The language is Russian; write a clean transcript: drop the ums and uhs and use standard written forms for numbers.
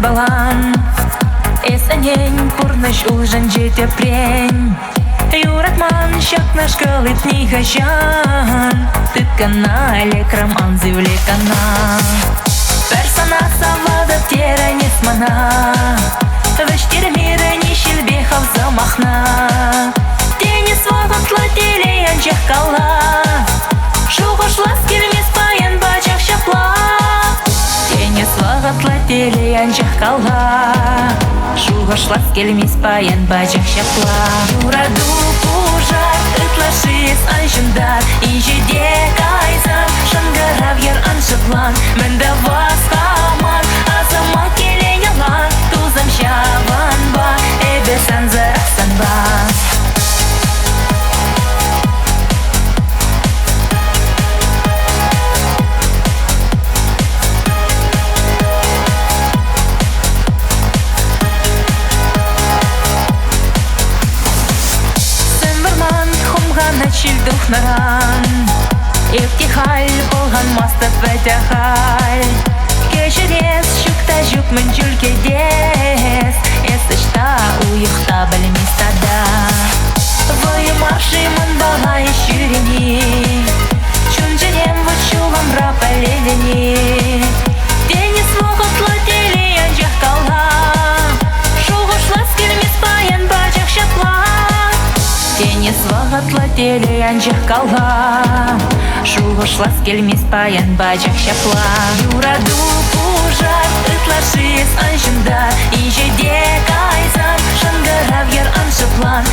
балан. Эсенен пурныш улжан жете прень. Юратман шакнаш кылып нихажан. Тыкана лекрам анзывлекана. Персона савада тера несмана. Вештер мира нищил бехав замахна. Тени свагатла телеян чехкала. Шуғышлас келмес паян бачақ шапла. Тени свагатла телеян чехкала. Шуғышлас келмес паян бачақ шапла. Юраду пужар, ытлашис аншындар. Ижеде кайзан, шангарав ер аншыплан. Мінді васқаман, азама келен ялан. Тузам шаван ба, эбе санзарақсан ба. Начил дух наран. Ектихаль болған мастып бәтәхаль. Кешерес шукта жүк мен жүлкедес. Эсішта уйықта білмес тада. Воймашимын бағай шүрені. Чунженем вычулам рапа ледені. Тенес вғытла телеян жақтала. Шуғышлас келмес баян бачақ шапла. Тенес вағатла телеян жыққала. Шуғышлас келмес паян бачақ шапла. Юраду пужар, ытлашис аншында. Ижеде кайзан, шангарав ер аншыплан.